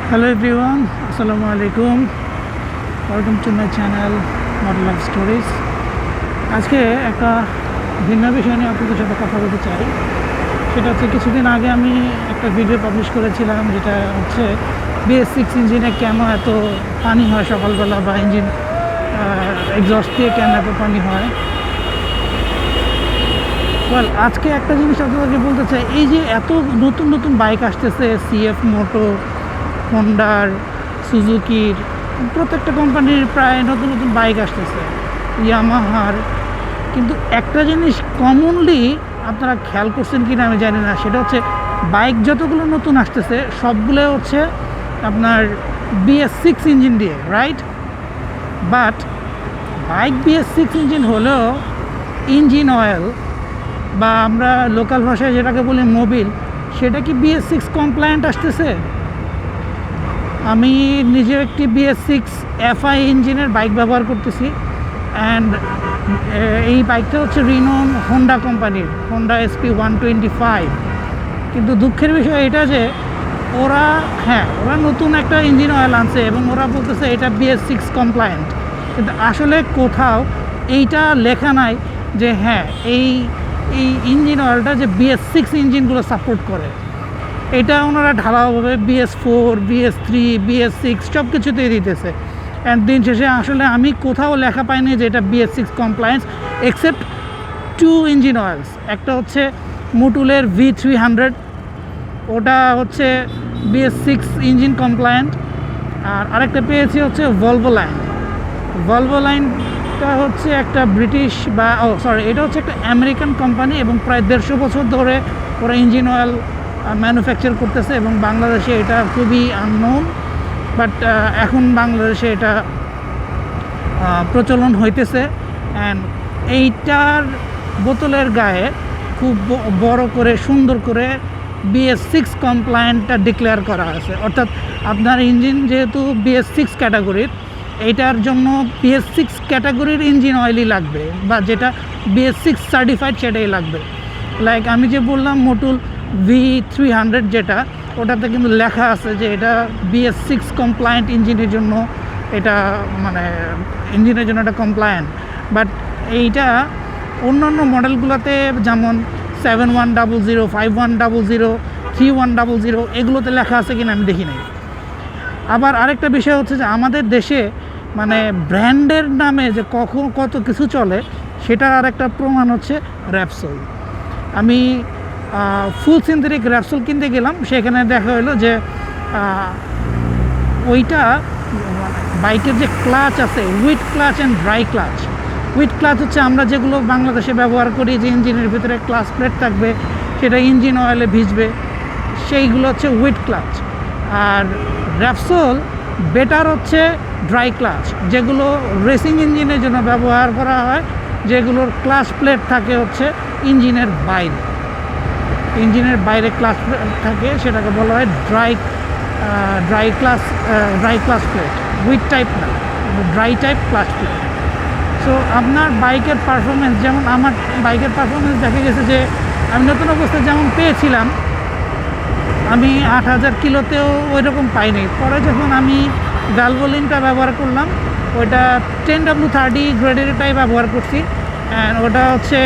Hello everyone, Assalamu alaikum. Welcome to my channel Model Life Stories. আজকে একটা ভিন্ন বিষয় নিয়ে আপনাদের সাথে কথা বলতে চাই। সেটা হচ্ছে কিছুদিন আগে আমি একটা ভিডিও পাবলিশ করেছিলাম, যেটা হচ্ছে BS6 ইঞ্জিনে কেন এত পানি হয় সকালবেলা, বা ইঞ্জিন এক্সস্ট দিয়ে কেন এত পানি হয়। আজকে একটা জিনিস আপনাদেরকে বলতে চাই, এই যে এত নতুন নতুন বাইক আসতেছে, CF মোটো, হন্ডার, সুজুকির, প্রত্যেকটা কোম্পানির প্রায় নতুন নতুন বাইক আসতেছে, ইয়ামাহার, কিন্তু একটা জিনিস কমনলি আপনারা খেয়াল করছেন কি না আমি জানি না, সেটা হচ্ছে বাইক যতগুলো নতুন আসতেছে সবগুলো হচ্ছে আপনার BS6 ইঞ্জিন দিয়ে, right? But bike BS6 engine হলেও ইঞ্জিন অয়েল, বা আমরা লোকাল ভাষায় যেটাকে বলি মোবিল, সেটা কি BS6 কমপ্লায়েন্ট আসতেছে? আমি নিজে একটি BS6 FI ইঞ্জিনের বাইক ব্যবহার করতেছি, অ্যান্ড এই বাইকটা হচ্ছে রিনোন হোন্ডা কোম্পানির, হোন্ডা SP125। কিন্তু দুঃখের বিষয় এটা যে ওরা নতুন একটা ইঞ্জিন অয়েল আনছে এবং ওরা বলতেছে এটা BS6 কমপ্লায়েন্ট, কিন্তু আসলে কোথাও এইটা লেখা নাই যে এই ইঞ্জিন অয়েলটা যে BS6 ইঞ্জিনগুলো সাপোর্ট করে। এটা ওনারা ঢালাওভাবে BS4, BS3, BS6 সব কিছুতেই দিতেছে, অ্যান্ড দিন শেষে আসলে আমি কোথাও লেখা পাইনি যে এটা BS6 compliance, except 2 engine oils. একটা হচ্ছে মোটুলের V300, ওটা হচ্ছে BS6 ইঞ্জিন কমপ্লায়েন্ট, আর আরেকটা পেয়েছি হচ্ছে ভলভো লাইনটা হচ্ছে একটা ব্রিটিশ এটা হচ্ছে একটা আমেরিকান কোম্পানি, এবং প্রায় 150 বছর ধরে ওরা ইঞ্জিন অয়েল ম্যানুফ্যাকচার করতেছে, এবং বাংলাদেশে এটা খুবই আননোন, বাট এখন বাংলাদেশে এটা প্রচলন হইতেছে। অ্যান্ড এইটার বোতলের গায়ে খুব বড় করে সুন্দর করে BS6 কমপ্লায়েন্টটা ডিক্লেয়ার করা আছে, অর্থাৎ আপনার ইঞ্জিন যেহেতু BS6 ক্যাটাগরির, এইটার জন্য BS6 ক্যাটাগরির ইঞ্জিন অয়েলই লাগবে, বা যেটা BS6 সার্টিফাইড সেটাই লাগবে। লাইক আমি যে বললাম মোটুল V300, যেটা ওটাতে কিন্তু লেখা আছে যে এটা BS6 কমপ্লায়েন্ট ইঞ্জিনের জন্য, এটা মানে ইঞ্জিনের জন্য এটা কমপ্লায়েন্ট। বাট এইটা অন্যান্য মডেলগুলোতে যেমন 7100, 5100, 3100 এগুলোতে লেখা আছে কিনা আমি দেখি নাই। আবার আরেকটা বিষয় হচ্ছে যে আমাদের দেশে মানে ব্র্যান্ডের নামে যে কত কিছু চলে, সেটার আরেকটা প্রমাণ হচ্ছে র্যাপসোল। আমি ফুল সিনথেটিক র্যাপসোল কিনতে গেলাম, সেখানে দেখা হলো যে ওইটা বাইকের যে ক্লাচ আছে, wet clutch and dry clutch. Wet clutch হচ্ছে আমরা যেগুলো বাংলাদেশে ব্যবহার করি, যে ইঞ্জিনের ভিতরে ক্লাচ প্লেট থাকবে, সেটা ইঞ্জিন অয়েলে ভিজবে, সেইগুলো হচ্ছে উইথ ক্লাচ। আর র্যাপসোল বেটার হচ্ছে ড্রাই ক্লাচ, যেগুলো রেসিং ইঞ্জিনের জন্য ব্যবহার করা হয়, যেগুলোর ক্লাচ প্লেট থাকে হচ্ছে ইঞ্জিনের বাইরে ক্লাচ প্লেট থাকে, সেটাকে বলা হয় dry clutch plate, with type না, dry type clutch plate. So আপনার বাইকের পারফরমেন্স, যেমন আমার বাইকের পারফরমেন্স দেখা গেছে যে আমি নতুন অবস্থায় যেমন পেয়েছিলাম, আমি 8000 কিলোতেও ওই রকম পাইনি। পরে যখন আমি ভ্যালভোলিনটা ব্যবহার করলাম, ওইটা 10W30 গ্রেডেরটাই ব্যবহার করছি, অ্যান্ড ওটা হচ্ছে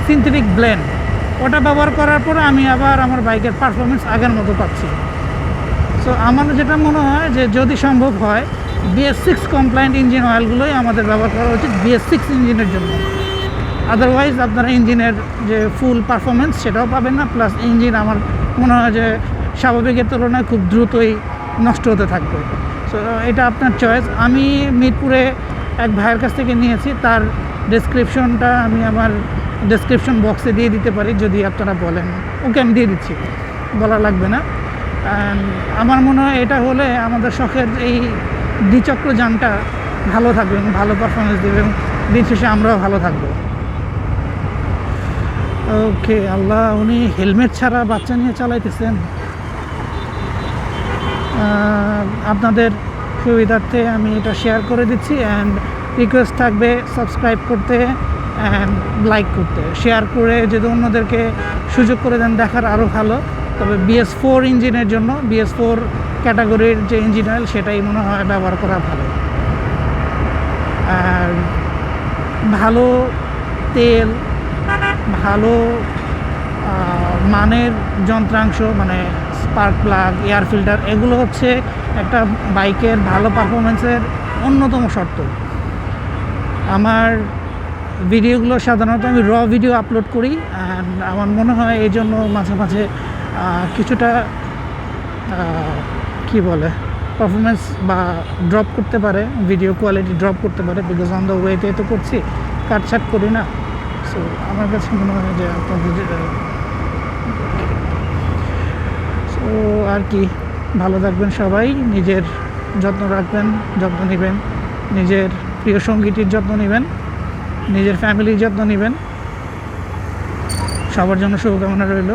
সিনথেটিক ব্লেন্ড। ওটা ব্যবহার করার পরে আমি আবার আমার বাইকের পারফরমেন্স আগের মতো পাচ্ছি। সো আমার যেটা মনে হয় যে যদি সম্ভব হয় BS6 কমপ্লায়েন্ট ইঞ্জিন অয়েলগুলোই আমাদের ব্যবহার করা উচিত BS6 ইঞ্জিনের জন্য। আদারওয়াইজ আপনারা ইঞ্জিনের যে ফুল পারফরমেন্স সেটাও পাবেন না, প্লাস ইঞ্জিন আমার মনে হয় যে স্বাভাবিকের তুলনায় খুব দ্রুতই নষ্ট হতে থাকবে। সো এটা আপনার চয়েস। আমি মিরপুরে এক ভাইয়ের কাছ থেকে নিয়েছি, তার ডেসক্রিপশনটা আমি আমার ডেসক্রিপশন বক্সে দিয়ে দিতে পারি যদি আপনারা বলেন। ওকে, আমি দিয়ে দিচ্ছি, বলা লাগবে না। আমার মনে হয় এটা হলে আমাদের শখের এই দ্বিচক্র যানটা ভালো থাকবে এবং ভালো পারফরমেন্স দেবে, এবং দিন শেষে আমরাও ভালো থাকবো। ওকে, আল্লাহ, উনি হেলমেট ছাড়া বাচ্চা নিয়ে চালাইতেছেন। আপনাদের সুবিধার্থে আমি এটা শেয়ার করে দিচ্ছি, অ্যান্ড রিকোয়েস্ট থাকবে সাবস্ক্রাইব করতে অ্যান্ড লাইক করতে। শেয়ার করে যদি অন্যদেরকে সুযোগ করে দেন দেখার, আরও ভালো। তবে BS4 ইঞ্জিনের জন্য, BS4 ক্যাটাগরির যে ইঞ্জিন অয়েল সেটাই মনে হয় ব্যবহার করা ভালো। আর ভালো তেল, ভালো মানের যন্ত্রাংশ মানে স্পার্ক প্লাগ, এয়ার ফিল্টার, এগুলো হচ্ছে একটা বাইকের ভালো পারফরমেন্সের অন্যতম শর্ত। আমার ভিডিওগুলো সাধারণত আমি র ভিডিও আপলোড করি, অ্যান্ড আমার মনে হয় এই জন্য মাঝে মাঝে কিছুটা কি বলে পারফরমেন্স বা ড্রপ করতে পারে, ভিডিও কোয়ালিটি ড্রপ করতে পারে, বিকজ অন দ্য ওয়েতে তো করছি, কাটছাট করি না। সো আমার কাছে মনে হয় যে আপনাদের সো আর কি, ভালো থাকবেন সবাই, নিজের যত্ন রাখবেন, যত্ন নেবেন, নিজের প্রিয় সঙ্গীটির যত্ন নেবেন, নিজের ফ্যামিলির যত্ন নেবেন। সবার জন্য শুভকামনা রইল,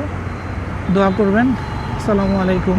দোয়া করবেন। আসসালামু আলাইকুম।